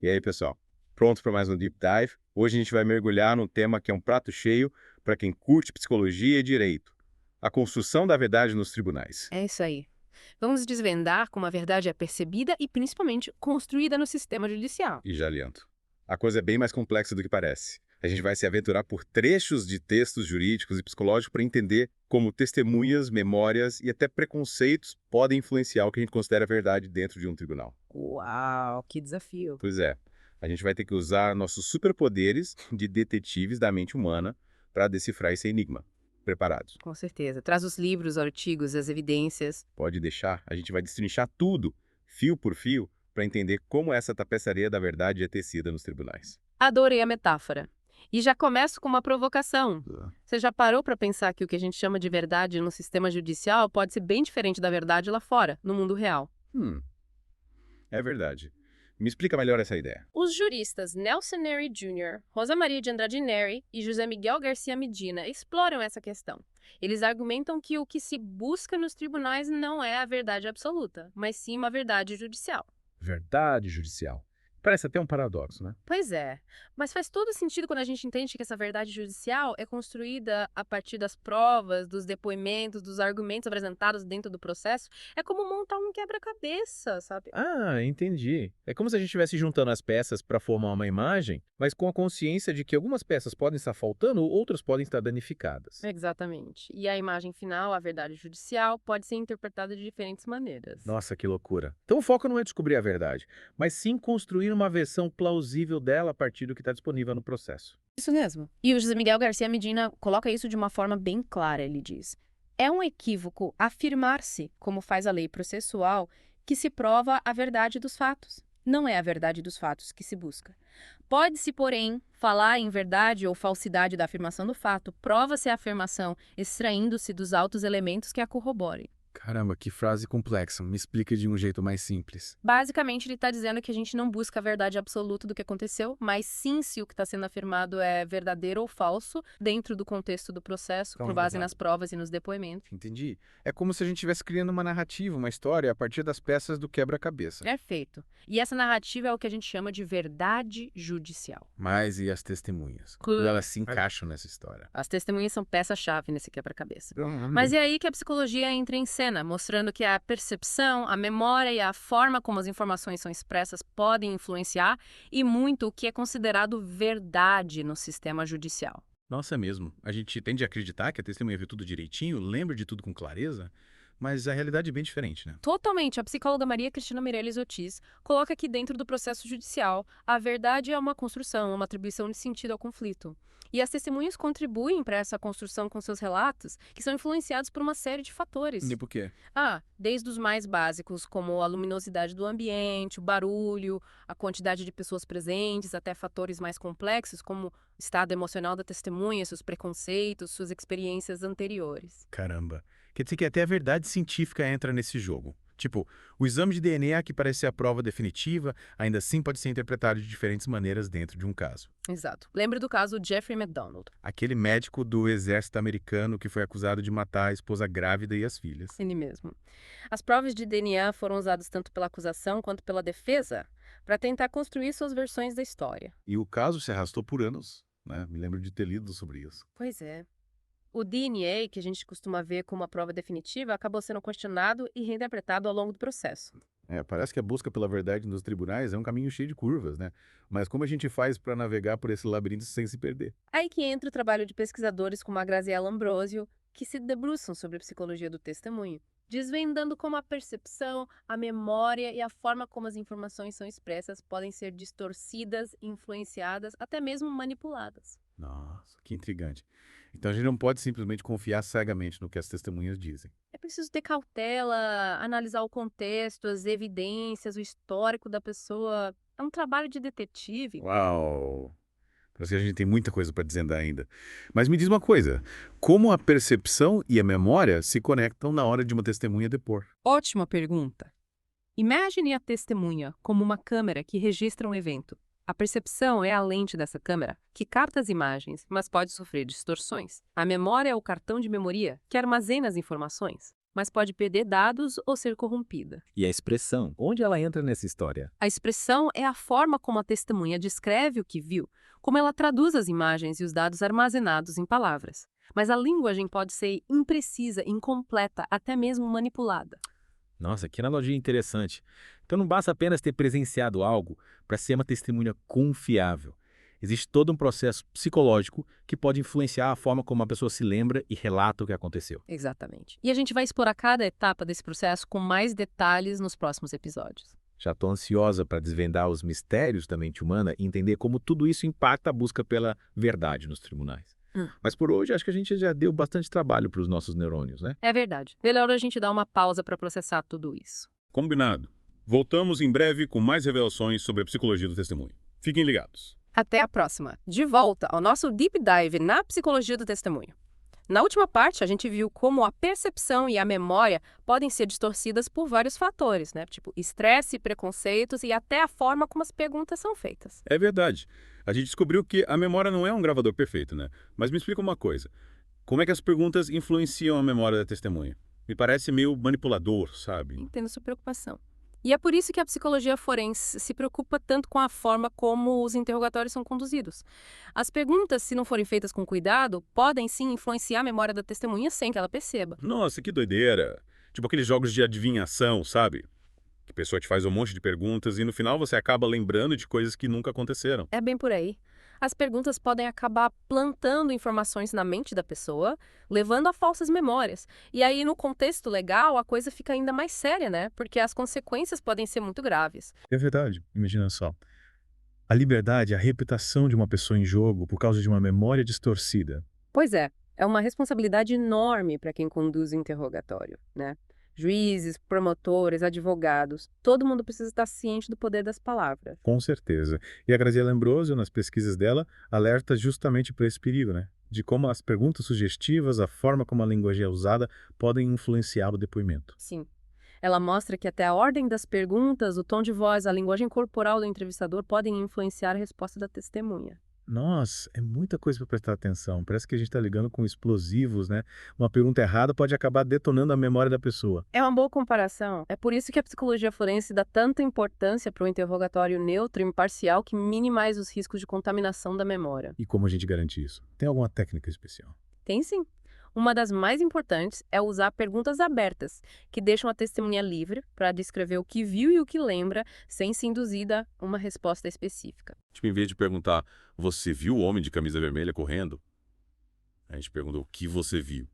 E aí, pessoal? Pronto para mais um Deep Dive? Hoje a gente vai mergulhar num tema que é um prato cheio para quem curte psicologia e direito: a construção da verdade nos tribunais. É isso aí. Vamos desvendar como a verdade é percebida e, principalmente, construída no sistema judicial. E já aliento. A coisa é bem mais complexa do que parece. A gente vai se aventurar por trechos de textos jurídicos e psicológicos para entender como testemunhas, memórias e até preconceitos podem influenciar o que a gente considera verdade dentro de um tribunal. Uau, que desafio! Pois é, a gente vai ter que usar nossos superpoderes de detetives da mente humana para decifrar esse enigma. Preparados? Com certeza. Traz os livros, os artigos, as evidências. Pode deixar, a gente vai destrinchar tudo, fio por fio, para entender como essa tapeçaria da verdade é tecida nos tribunais. Adorei a metáfora. E já começo com uma provocação. Ah. Você já parou para pensar que o que a gente chama de verdade no sistema judicial pode ser bem diferente da verdade lá fora, no mundo real? Hum, é verdade. Me explica melhor essa ideia. Os juristas Nelson Nery Jr., Rosa Maria de Andrade Nery e José Miguel Garcia Medina exploram essa questão. Eles argumentam que o que se busca nos tribunais não é a verdade absoluta, mas sim uma verdade judicial. Verdade judicial. Parece até um paradoxo, né? Pois é, mas faz todo sentido quando a gente entende que essa verdade judicial é construída a partir das provas, dos depoimentos, dos argumentos apresentados dentro do processo. É como montar um quebra-cabeça, sabe? Ah, entendi. É como se a gente estivesse juntando as peças para formar uma imagem, mas com a consciência de que algumas peças podem estar faltando, outras podem estar danificadas. Exatamente. E a imagem final, a verdade judicial, pode ser interpretada de diferentes maneiras. Nossa, que loucura. Então o foco não é descobrir a verdade, mas sim construir uma versão plausível dela a partir do que está disponível no processo. Isso mesmo. E o José Miguel Garcia Medina coloca isso de uma forma bem clara, ele diz. É um equívoco afirmar-se, como faz a lei processual, que se prova a verdade dos fatos. Não é a verdade dos fatos que se busca. Pode-se, porém, falar em verdade ou falsidade da afirmação do fato, prova-se a afirmação extraindo-se dos autos elementos que a corroborem. Caramba, que frase complexa. Me explica de um jeito mais simples. Basicamente, ele está dizendo que a gente não busca a verdade absoluta do que aconteceu, mas sim se o que está sendo afirmado é verdadeiro ou falso, dentro do contexto do processo, com base nas provas e nos depoimentos. Entendi. É como se a gente estivesse criando uma narrativa, uma história a partir das peças do quebra-cabeça. Perfeito. E essa narrativa é o que a gente chama de verdade judicial. Mas e as testemunhas? Como Que elas se encaixam nessa história? As testemunhas são peça-chave nesse quebra-cabeça. Mas Mas é aí que a psicologia entra em cena, mostrando que a percepção, a memória e a forma como as informações são expressas podem influenciar e muito o que é considerado verdade no sistema judicial. Nossa, é mesmo. A gente tende a acreditar que a testemunha viu tudo direitinho, lembra de tudo com clareza, mas a realidade é bem diferente, né? Totalmente. A psicóloga Maria Cristina Meirelles Ortiz coloca que dentro do processo judicial, a verdade é uma construção, uma atribuição de sentido ao conflito. E as testemunhas contribuem para essa construção com seus relatos, que são influenciados por uma série de fatores. E por quê? Desde os mais básicos, como a luminosidade do ambiente, o barulho, a quantidade de pessoas presentes, até fatores mais complexos, como o estado emocional da testemunha, seus preconceitos, suas experiências anteriores. Caramba. Quer dizer que até a verdade científica entra nesse jogo. Tipo, o exame de DNA que parece ser a prova definitiva, ainda assim pode ser interpretado de diferentes maneiras dentro de um caso. Exato. Lembra do caso Jeffrey McDonald. Aquele médico do exército americano que foi acusado de matar a esposa grávida e as filhas. Ele mesmo. As provas de DNA foram usadas tanto pela acusação quanto pela defesa para tentar construir suas versões da história. E o caso se arrastou por anos, né? Me lembro de ter lido sobre isso. Pois é. O DNA, que a gente costuma ver como a prova definitiva, acabou sendo questionado e reinterpretado ao longo do processo. É, parece que a busca pela verdade nos tribunais é um caminho cheio de curvas, né? Mas como a gente faz para navegar por esse labirinto sem se perder? Aí que entra o trabalho de pesquisadores como a Graziella Ambrosio, que se debruçam sobre a psicologia do testemunho, desvendando como a percepção, a memória e a forma como as informações são expressas podem ser distorcidas, influenciadas, até mesmo manipuladas. Nossa, que intrigante. Então a gente não pode simplesmente confiar cegamente no que as testemunhas dizem. É preciso ter cautela, analisar o contexto, as evidências, o histórico da pessoa. É um trabalho de detetive. Uau! Parece que a gente tem muita coisa para desvendar ainda. Mas me diz uma coisa, como a percepção e a memória se conectam na hora de uma testemunha depor? Ótima pergunta. Imagine a testemunha como uma câmera que registra um evento. A percepção é a lente dessa câmera, que capta as imagens, mas pode sofrer distorções. A memória é o cartão de memória, que armazena as informações. mas pode perder dados ou ser corrompida. E a expressão, onde ela entra nessa história? A expressão é a forma como a testemunha descreve o que viu, como ela traduz as imagens e os dados armazenados em palavras. Mas a linguagem pode ser imprecisa, incompleta, até mesmo manipulada. Nossa, que analogia interessante. Então não basta apenas ter presenciado algo para ser uma testemunha confiável. Existe todo um processo psicológico que pode influenciar a forma como a pessoa se lembra e relata o que aconteceu. Exatamente. E a gente vai explorar cada etapa desse processo com mais detalhes nos próximos episódios. Já estou ansiosa para desvendar os mistérios da mente humana e entender como tudo isso impacta a busca pela verdade nos tribunais. Mas por hoje acho que a gente já deu bastante trabalho para os nossos neurônios, né? É verdade. Melhor a gente dar uma pausa para processar tudo isso. Combinado. Voltamos em breve com mais revelações sobre a psicologia do testemunho. Fiquem ligados. Até a próxima. De volta ao nosso Deep Dive na psicologia do testemunho. Na última parte, a gente viu como a percepção e a memória podem ser distorcidas por vários fatores, né? Tipo estresse, preconceitos e até a forma como as perguntas são feitas. É verdade. A gente descobriu que a memória não é um gravador perfeito, né? Mas me explica uma coisa. Como é que as perguntas influenciam a memória da testemunha? Me parece meio manipulador, sabe? Entendo sua preocupação. E é por isso que a psicologia forense se preocupa tanto com a forma como os interrogatórios são conduzidos. As perguntas, se não forem feitas com cuidado, podem sim influenciar a memória da testemunha sem que ela perceba. Nossa, que doideira. Tipo aqueles jogos de adivinhação, sabe? Que a pessoa te faz um monte de perguntas e no final você acaba lembrando de coisas que nunca aconteceram. É bem por aí. As perguntas podem acabar plantando informações na mente da pessoa, levando a falsas memórias. E aí, no contexto legal, a coisa fica ainda mais séria, né? Porque as consequências podem ser muito graves. É verdade, imagina só. A liberdade, a reputação de uma pessoa em jogo por causa de uma memória distorcida. Pois é uma responsabilidade enorme para quem conduz o interrogatório, né? Juízes, promotores, advogados, todo mundo precisa estar ciente do poder das palavras. Com certeza. E a Graziela Ambrosio, nas pesquisas dela, alerta justamente para esse perigo, né? De como as perguntas sugestivas, a forma como a linguagem é usada, podem influenciar o depoimento. Sim. Ela mostra que até a ordem das perguntas, o tom de voz, a linguagem corporal do entrevistador podem influenciar a resposta da testemunha. Nossa, é muita coisa para prestar atenção. Parece que a gente está ligando com explosivos, né? Uma pergunta errada pode acabar detonando a memória da pessoa. É uma boa comparação. É por isso que a psicologia forense dá tanta importância para o interrogatório neutro e imparcial que minimiza os riscos de contaminação da memória. E como a gente garante isso? Tem alguma técnica especial? Tem sim. Uma das mais importantes é usar perguntas abertas, que deixam a testemunha livre para descrever o que viu e o que lembra, sem ser induzida a uma resposta específica. Tipo, em vez de perguntar, você viu o homem de camisa vermelha correndo? A gente pergunta o que você viu.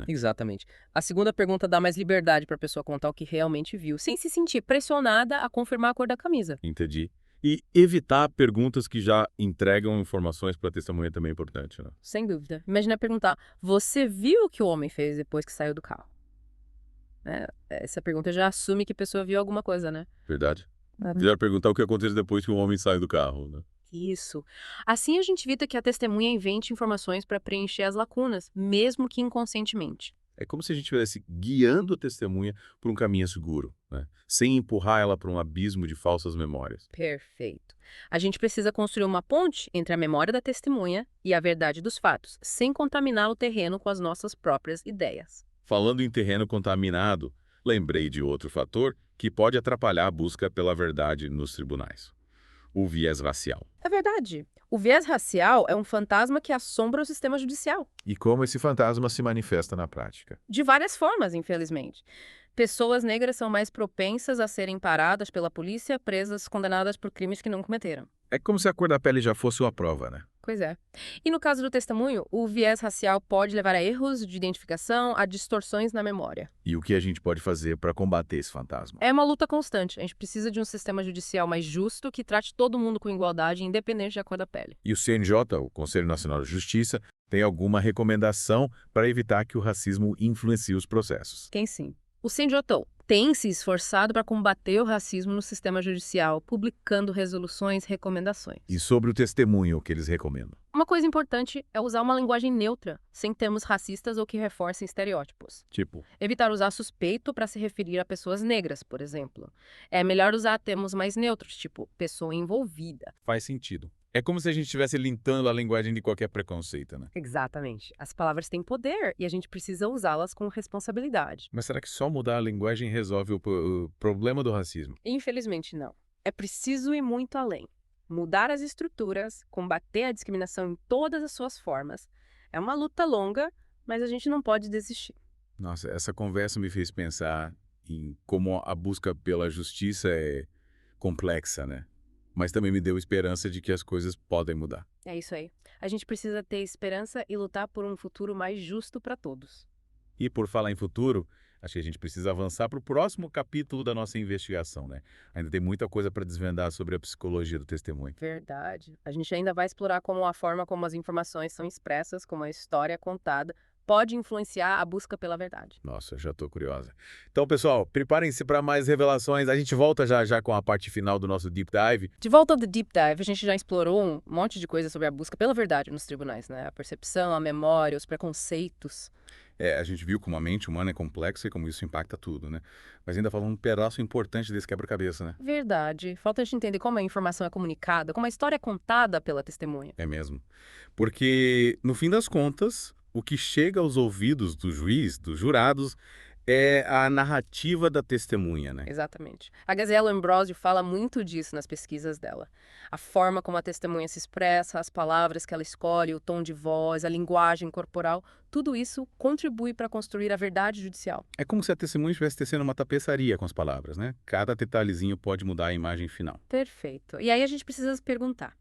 Exatamente. A segunda pergunta dá mais liberdade para a pessoa contar o que realmente viu, sem se sentir pressionada a confirmar a cor da camisa. Entendi. E evitar perguntas que já entregam informações para a testemunha também é importante, né? Sem dúvida. Imagina perguntar, você viu o que o homem fez depois que saiu do carro? Essa pergunta já assume que a pessoa viu alguma coisa, né? Verdade. Melhor perguntar o que acontece depois que o homem sai do carro, né? Isso. Assim a gente evita que a testemunha invente informações para preencher as lacunas, mesmo que inconscientemente. É como se a gente estivesse guiando a testemunha por um caminho seguro, né? Sem empurrar ela para um abismo de falsas memórias. Perfeito. A gente precisa construir uma ponte entre a memória da testemunha e a verdade dos fatos, sem contaminar o terreno com as nossas próprias ideias. Falando em terreno contaminado, lembrei de outro fator que pode atrapalhar a busca pela verdade nos tribunais: o viés racial. É verdade. O viés racial é um fantasma que assombra o sistema judicial. E como esse fantasma se manifesta na prática? De várias formas, infelizmente. Pessoas negras são mais propensas a serem paradas pela polícia, presas, condenadas por crimes que não cometeram. É como se a cor da pele já fosse uma prova, né? Pois é. E no caso do testemunho, o viés racial pode levar a erros de identificação, a distorções na memória. E o que a gente pode fazer para combater esse fantasma? É uma luta constante. A gente precisa de um sistema judicial mais justo que trate todo mundo com igualdade, independente da cor da pele. E o CNJ, o Conselho Nacional de Justiça, tem alguma recomendação para evitar que o racismo influencie os processos? Tem sim. O CNJ tem se esforçado para combater o racismo no sistema judicial, publicando resoluções e recomendações. E sobre o testemunho, o que eles recomendam? Uma coisa importante é usar uma linguagem neutra, sem termos racistas ou que reforcem estereótipos. Tipo, Evitar usar suspeito para se referir a pessoas negras, por exemplo. É melhor usar termos mais neutros, tipo pessoa envolvida. faz sentido. É como se a gente estivesse limpando a linguagem de qualquer preconceito, né? Exatamente. As palavras têm poder e a gente precisa usá-las com responsabilidade. Mas será que só mudar a linguagem resolve o problema do racismo? Infelizmente, não. É preciso ir muito além. Mudar as estruturas, combater a discriminação em todas as suas formas. É uma luta longa, mas a gente não pode desistir. Nossa, essa conversa me fez pensar em como a busca pela justiça é complexa, né? Mas também me deu esperança de que as coisas podem mudar. É isso aí. A gente precisa ter esperança e lutar por um futuro mais justo para todos. E por falar em futuro, acho que a gente precisa avançar para o próximo capítulo da nossa investigação, né? Ainda tem muita coisa para desvendar sobre a psicologia do testemunho. Verdade. A gente ainda vai explorar como a forma como as informações são expressas, como a história é contada, pode influenciar a busca pela verdade. Nossa, já estou curiosa. Então, pessoal, preparem-se para mais revelações. A gente volta já já com a parte final do nosso Deep Dive. De volta ao The Deep Dive, a gente já explorou um monte de coisa sobre a busca pela verdade nos tribunais, né? A percepção, a memória, os preconceitos. A gente viu como a mente humana é complexa e como isso impacta tudo, né? Mas ainda falando um pedaço importante desse quebra-cabeça, né? Verdade. Falta a gente entender como a informação é comunicada, como a história é contada pela testemunha. É mesmo. Porque, no fim das contas, o que chega aos ouvidos do juiz, dos jurados, é a narrativa da testemunha, né? Exatamente. A Gazelle Ambrosio fala muito disso nas pesquisas dela. A forma como a testemunha se expressa, as palavras que ela escolhe, o tom de voz, a linguagem corporal, tudo isso contribui para construir a verdade judicial. É como se a testemunha estivesse tecendo uma tapeçaria com as palavras, né? Cada detalhezinho pode mudar a imagem final. Perfeito. E aí a gente precisa se perguntar,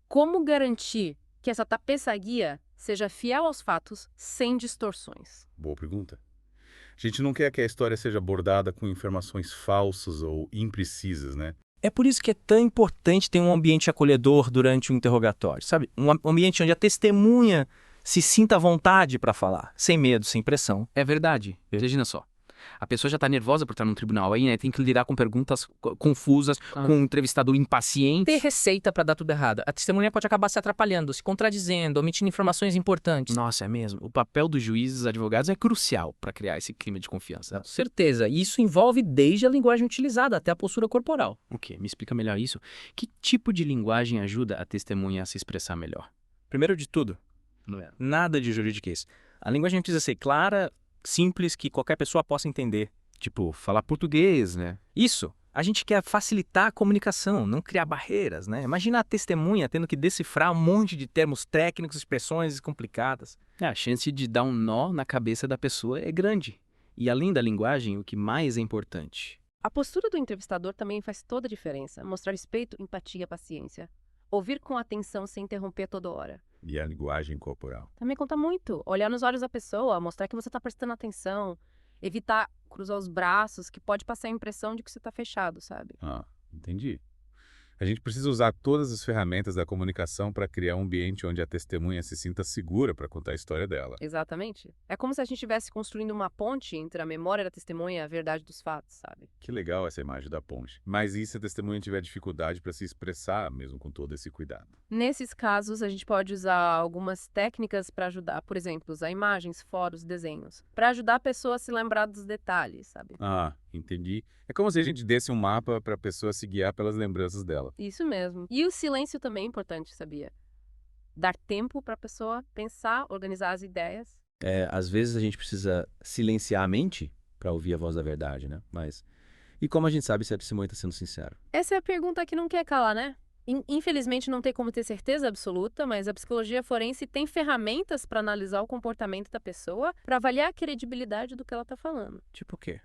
como garantir que essa tapeçaria seja fiel aos fatos, sem distorções? Boa pergunta. A gente não quer que a história seja abordada com informações falsas ou imprecisas, né? É por isso que é tão importante ter um ambiente acolhedor durante o interrogatório, sabe? Um ambiente onde a testemunha se sinta à vontade para falar, sem medo, sem pressão. É verdade. Imagina só. A pessoa já tá nervosa por estar num tribunal aí, né? Tem que lidar com perguntas confusas, com um entrevistador impaciente. Ter receita para dar tudo errado. A testemunha pode acabar se atrapalhando, se contradizendo, omitindo informações importantes. Nossa, é mesmo. O papel dos juízes e advogados é crucial para criar esse clima de confiança. Com certeza. E isso envolve desde a linguagem utilizada até a postura corporal. O quê? Me explica melhor isso. Que tipo de linguagem ajuda a testemunha a se expressar melhor? Primeiro de tudo, Não é? nada de juridiquês. A linguagem precisa ser clara, simples, que qualquer pessoa possa entender. Tipo, falar português, né? Isso. A gente quer facilitar a comunicação, não criar barreiras, né? Imagina a testemunha tendo que decifrar um monte de termos técnicos, expressões complicadas. A chance de dar um nó na cabeça da pessoa é grande. E além da linguagem, o que mais é importante? A postura do entrevistador também faz toda a diferença. Mostrar respeito, empatia, paciência. Ouvir com atenção sem interromper toda hora. E a linguagem corporal. Também conta muito. Olhar nos olhos da pessoa, mostrar que você está prestando atenção. Evitar cruzar os braços, que pode passar a impressão de que você está fechado, sabe? Ah, entendi. A gente precisa usar todas as ferramentas da comunicação para criar um ambiente onde a testemunha se sinta segura para contar a história dela. Exatamente. É como se a gente estivesse construindo uma ponte entre a memória da testemunha e a verdade dos fatos, sabe? Que legal essa imagem da ponte. Mas e se a testemunha tiver dificuldade para se expressar, mesmo com todo esse cuidado? Nesses casos, a gente pode usar algumas técnicas para ajudar, por exemplo, usar imagens, fotos, desenhos, para ajudar a pessoa a se lembrar dos detalhes, sabe? Ah, entendi. É como se a gente desse um mapa para a pessoa se guiar pelas lembranças dela. Isso mesmo. E o silêncio também é importante, sabia? Dar tempo para a pessoa pensar, organizar as ideias. Às vezes a gente precisa silenciar a mente para ouvir a voz da verdade, né? Mas e como a gente sabe se a testemunha está sendo sincera? Essa é a pergunta que não quer calar, né? Infelizmente não tem como ter certeza absoluta, mas a psicologia forense tem ferramentas para analisar o comportamento da pessoa, para avaliar a credibilidade do que ela está falando. Tipo o quê?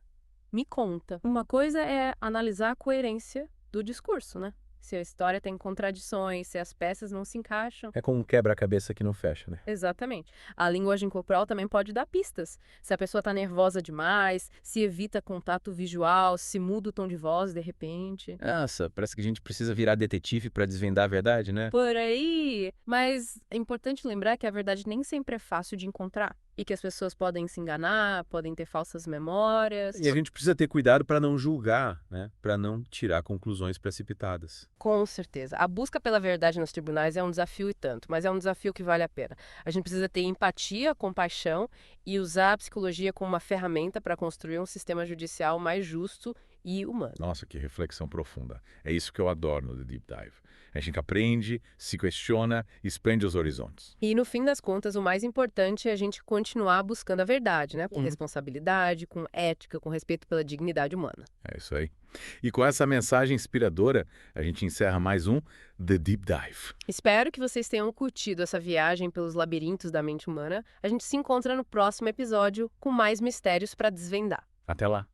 Me conta. Uma coisa é analisar a coerência do discurso, né? Se a história tem contradições, se as peças não se encaixam. É como um quebra-cabeça que não fecha, né? Exatamente. A linguagem corporal também pode dar pistas. Se a pessoa está nervosa demais, se evita contato visual, se muda o tom de voz de repente. Nossa, parece que a gente precisa virar detetive para desvendar a verdade, né? Por aí. Mas é importante lembrar que a verdade nem sempre é fácil de encontrar. E que as pessoas podem se enganar, podem ter falsas memórias. E a gente precisa ter cuidado para não julgar, né? Para não tirar conclusões precipitadas. Com certeza. A busca pela verdade nos tribunais é um desafio e tanto, mas é um desafio que vale a pena. A gente precisa ter empatia, compaixão e usar a psicologia como uma ferramenta para construir um sistema judicial mais justo e humano. Nossa, que reflexão profunda. É isso que eu adoro no The Deep Dive. A gente aprende, se questiona, expande os horizontes. E, no fim das contas, o mais importante é a gente continuar buscando a verdade, né? Com responsabilidade, com ética, com respeito pela dignidade humana. É isso aí. E com essa mensagem inspiradora, a gente encerra mais um The Deep Dive. Espero que vocês tenham curtido essa viagem pelos labirintos da mente humana. A gente se encontra no próximo episódio com mais mistérios para desvendar. Até lá!